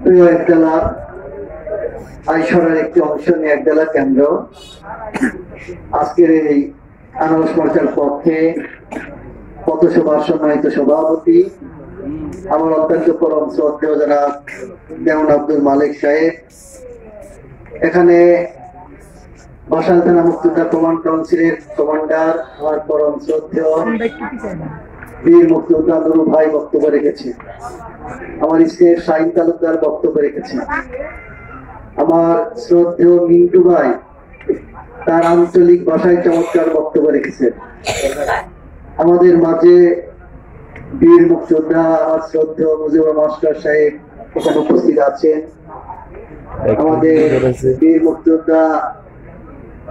প্রিয় একডালা আইসরের একটি অংশ নিয়ে একডালা কেন্দ্র আজকের এই আনারস মোর্চার পক্ষে পথসভার সম্মানিত সভাপতি আমার অত্যন্ত পরম শ্রদ্ধেয় জনাব দেওয়ান আব্দুল মালিক সাহেব, এখানে বাসাইল থানা মুক্তিযোদ্ধা কমান্ড কাউন্সিলের কমান্ডার আমার পরম শ্রদ্ধেয় বীর মুক্তিযোদ্ধা নুরু ভাই বক্তব্য রেখেছে, আমার স্ত্রীর শাহিন তালুকদার বক্তব্য রেখেছে, আমার শ্রদ্ধেয় মিন্টু ভাই তার আঞ্চলিক ভাষায় চমৎকার বক্তব্য রেখেছেন। আমাদের মাঝে বীর মুক্তিযোদ্ধা আমার শ্রদ্ধেয় মুজিবুর মাস্টার সাহেব এখানে উপস্থিত আছেন। আমাদের বীর মুক্তিযোদ্ধা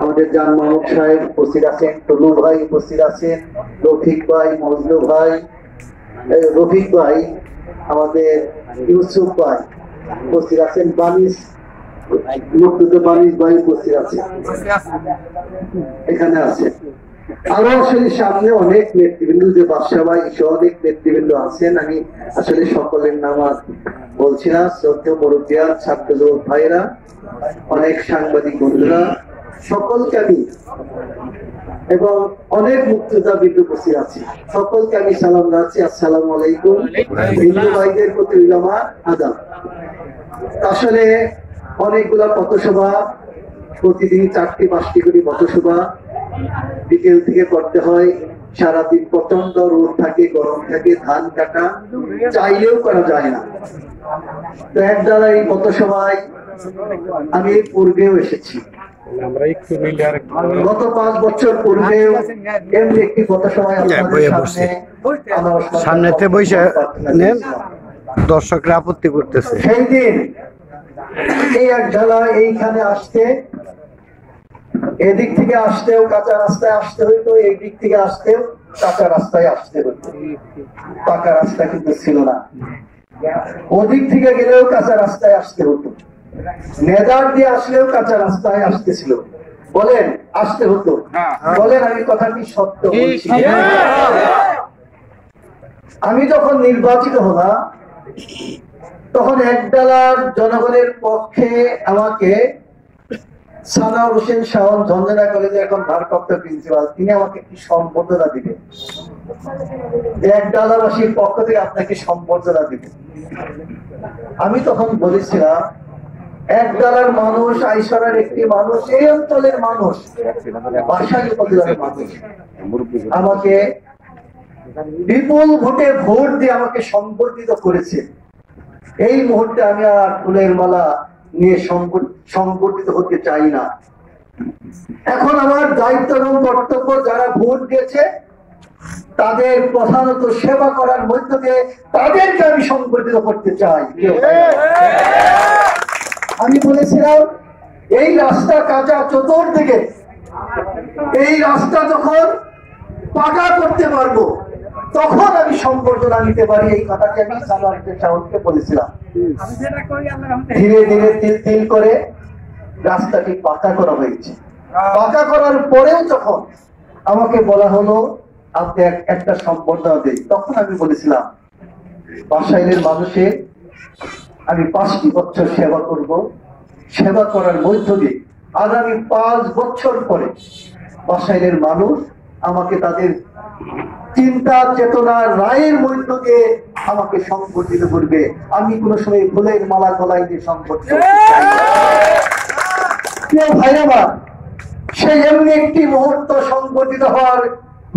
আমাদের জান মাহমুদ সাহেব উপস্থিত আছেন, টুলু ভাই উপস্থিত আছেন, রফিক ভাই, মজনু ভাই, রফিক ভাই, আমাদের ইউসুফ ভাই উপস্থিত আছেন, বানিস মুক্তিযোদ্ধা বানিস ভাই উপস্থিত আছেন, এখানে আছে। আরো আসলে সামনে অনেক নেতৃবৃন্দ, যে বাদশা ভাই সহ অনেক নেতৃবৃন্দ আছেন। আমি আসলে সকলের নাম বলছি না। শ্রদ্ধেয় মুরব্বিয়ান, ছাত্র যুবক ভাইরা, অনেক সাংবাদিক বন্ধুরা, সকলকে আমি এবং অনেক মুক্তিযোদ্ধা বিন্দু উপস্থিত আছে, সকলকে আমি সালাম জানাচ্ছি। আসসালামু আলাইকুম। হিন্দু ভাইদের প্রতি আমার আদাব। আসলে অনেকগুলা পথসভা, প্রতিদিন 4টি-5টি করে পথসভা বিকেল থেকে করতে হয়। সারাদিন প্রচন্ড রোদ থাকে, গরম থাকে, ধান কাটা চাইলেও করা যায় না। তো এক দ্বারা এই পথসভায় আমি পূর্বেও এসেছি, গত 5 বছর পূর্বেও এমনি একটি পথসভায় সামনেতে বসে দর্শকরা আপত্তি করতেছে। সেই দিন এই এক ঢালা এইখানে আসতে, এদিক থেকে আসতেও কাঁচা রাস্তায় আসতে হইতো, এই দিক থেকে আসতেও কাঁচা রাস্তায় আসতে হইতো, পাকা রাস্তা কিন্তু ছিল না। ওদিক থেকে গেলেও কাঁচা রাস্তায় আসতে হতো, নেদার দিয়ে আসলেও কাঁচা রাস্তায় আসতেছিল। বলেন আসতে হতো, বলেন আমি কথাটি সত্য বলছি। আমি যখন নির্বাচিত হলাম তখন একডালার জনগণের পক্ষে আমাকে সানাউর হোসেন শাওন ঝঞ্ঝনা কলেজে এখন ভারপ্রাপ্ত প্রিন্সিপাল, তিনি আমাকে কি সম্বর্ধনা দিবেন, একডালাবাসীর পক্ষ থেকে আপনাকে সম্বর্ধনা দিবেন। আমি তখন বলেছিলাম একডালার মানুষ, আইসরের একটি মানুষ, এই অঞ্চলের মানুষ, বাসাইল উপজেলার মানুষ আমাকে বিপুল ভোটে ভোট দিয়ে আমাকে সম্বর্ধিত করেছে। এই মুহূর্তে আমি আর ফুলের মালা নিয়ে সংগঠিত হতে চাই না। এখন আমার দায়িত্ব এবং কর্তব্য, যারা ভোট দিয়েছে তাদের প্রধানত সেবা করার মধ্য দিয়ে তাদেরকে আমি সংগঠিত করতে চাই। আমি বলেছিলাম এই রাস্তা কাঁচা চতুর্দিকে, এই রাস্তা যখন পাকা করতে পারবো তখন আমি সম্বর্ধনা নিতে পারি, এই কথাটি আমি সালাউদ্দিন বলেছিলাম। ধীরে ধীরে তিল তিল করে রাস্তাটি পাকা করা হয়েছে। পাকা করার পরেও যখন আমাকে বলা হলো আপনি একটা সম্বর্ধনা দেই, তখন আমি বলেছিলাম বাসাইলের মানুষের আমি 5টি বছর সেবা করব, সেবা করার মধ্য দিয়ে আগামী 5 বছর পরে বাসাইলের মানুষ আমাকে তাদের চিন্তা চেতনা রায়ের মধ্য দিয়ে আমাকে সংগঠিত করবে। আমি কোনো সময় ফুলের মালা গলায় দিয়ে সংগঠিত ভাইরা, সেই এমনি একটি মুহূর্ত সংগঠিত হওয়ার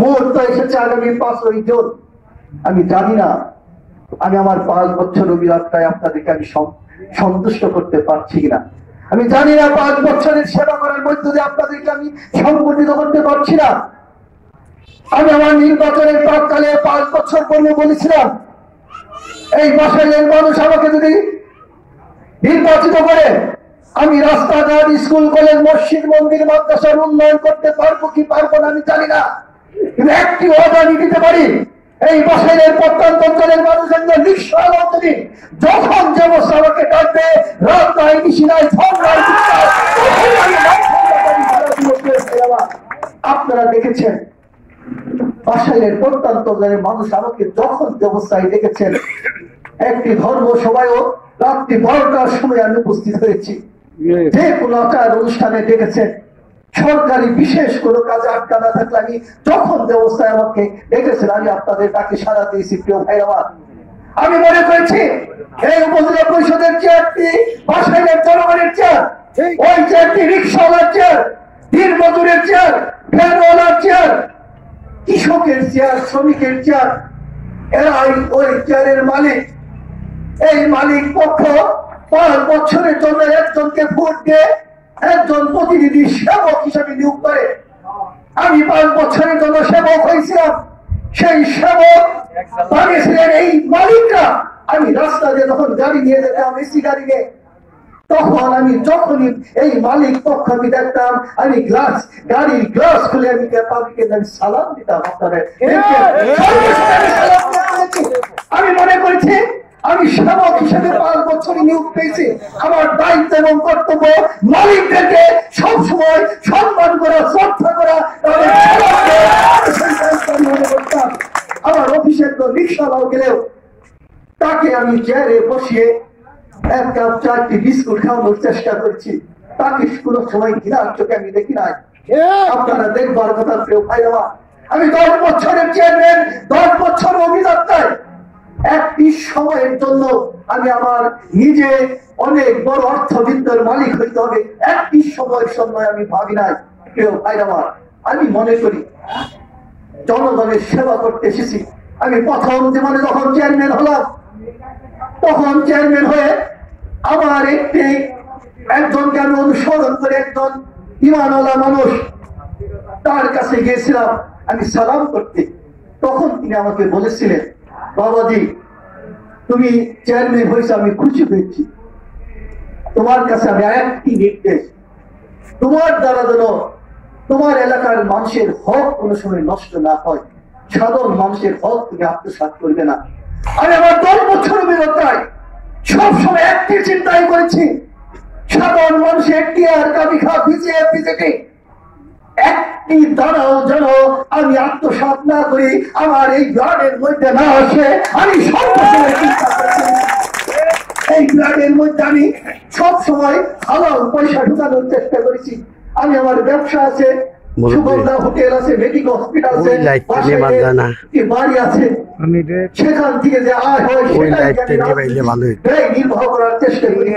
মুহূর্ত এসেছে আগামী 5ই জুন। আমি জানি না আমি আমার 5 বছর অভিজ্ঞতায় আপনাদেরকে আমি সন্তুষ্ট করতে পারছি কিনা, আমি জানি না 5 বছরের সেবা করার মধ্য দিয়ে আপনাদেরকে আমি সংগঠিত করতে পারছি না। আমি আমার নির্বাচনের প্রাককালে 5 বছর পূর্বে বলেছিলাম এই বাসাইলের মানুষ আমাকে যদি নির্বাচিত করে আমি রাস্তাঘাট, স্কুল, কলেজ, মসজিদ, মন্দির, মাদ্রাসার উন্নয়ন করতে পারবো কি পারবো না আমি জানি না, কিন্তু একটি ওয়াদা আমি দিতে পারি, এই বাসাইলের প্রত্যন্ত অঞ্চলের মানুষের নিঃস্ব যখন যে বছর আমাকে ডাকবে, রাত নাই, নিশি নাই, আপনারা দেখেছেন বাসাইলের প্রত্যন্ত অঞ্চলের মানুষ আমাকে যখন যে অবস্থায় দেখেছেন, একটি ধর্ম সভায়ও রাত্রি 12টার সময় আমি উপস্থিত হয়েছি। যে কোনো একটা অনুষ্ঠানে ডেকেছেন, সরকারি বিশেষ কোনো কাজে আটকা না থাকলে আমি যখন যে অবস্থায় আমাকে ডেকেছেন আমি আপনাদের ডাকে সাড়া দিয়েছি। প্রিয় ভাই আমার, আমি মনে করেছি এই উপজেলা পরিষদের চেয়ারটি বাসাইলের জনগণের চেয়ার, ওই চেয়ারটি রিক্সাওয়ালার চেয়ার, দিন মজুরের চেয়ার, ভ্যানওয়ালার চেয়ার, কৃষকের চেয়ার, শ্রমিকের চেয়ার, এরাই ওই চেয়ারের মালিক। এই মালিক পক্ষ 5 বছরের জন্য একজনকে ভোট দিয়ে একজন প্রতিনিধি সেবক হিসেবে নিয়োগ করে। আমি 5 বছরের জন্য সেবক হয়েছিলাম। সেই সেবক বানিয়েছিলেন এই মালিকরা। আমি রাস্তা দিয়ে যখন গাড়ি নিয়ে যেতাম, এসি গাড়ি নিয়ে, তখন আমি যখনই এই মালিক পক্ষ আমি দেখতাম, আমি গাড়ির গ্লাস খুলে আমি তাদেরকে সালাম দিতাম। আপনাদের আমি মনে করেছি আমি সেবক হিসেবে 5 বছরই নিয়োগ পেয়েছি। আমার দায়িত্ব এবং কর্তব্য মালিকদেরকে সবসময় সম্মান করা, শ্রদ্ধা করা, মনে করতাম। আমার অফিসের তো রিক্সাওয়ালাও গেলেও তাকে আমি চেয়ারে বসিয়ে 1 কাপ 4টি বিস্কুট খাওয়ানোর চেষ্টা করছি। তাকে কোনো সময় ঘৃণার চোখে আমি দেখি নাই। আপনারা দেখবার কথা। প্রিয় ভাই আমার, আমি 10 বছরের চেয়ারম্যান, 10 বছর অভিযাত্রায় একটি সময়ের জন্য আমি আমার নিজে অনেক বড় অর্থবিত্তের মালিক হইতে হবে একটি সময় আমি ভাবি নাই। প্রিয় ভাই আমার, আমি মনে করি জনগণের সেবা করতে এসেছি। আমি প্রথম জীবনে যখন চেয়ারম্যান হলাম, তখন চেয়ারম্যান হয়ে আমার একজনকে আমি অনুসরণ করে, একজন ইমানওয়ালা মানুষ, তার কাছে গিয়েছিলাম আমি সালাম করতে। তখন তিনি আমাকে বলেছিলেন, বাবাজি তুমি চেয়ারম্যান হয়েছে, আমি খুশি হয়েছি। তোমার কাছে আমি একটি নির্দেশ, তোমার দ্বারা যেন তোমার এলাকার মানুষের হক কোনো সময় নষ্ট না হয়, সাধারণ মানুষের হক তুমি আত্মসাৎ করবে না। আমি আমার 10 বছর অভিজ্ঞতায় সবসময় একটি চিন্তাই করেছি, সাধারণ মানুষের টিআর কাবিখা বিজেপি একটি দাঁড়াও যেন আমি আত্মসাৎ না করি, আমার এই ব্লাডের মধ্যে না আসে। আমি সবসময় চিন্তা করেছি, এই ব্লাডের মধ্যে আমি সবসময় হালাল পয়সা ঢুকানোর চেষ্টা করেছি। আমি আমার ব্যবসা আছে, সুগন্ধা হোটেল আছে, মেডিকেল হসপিটাল আছে, বাড়ি আছে, সেখান থেকে যে আয় হয় সেটাই নির্বাহ করার চেষ্টা করি।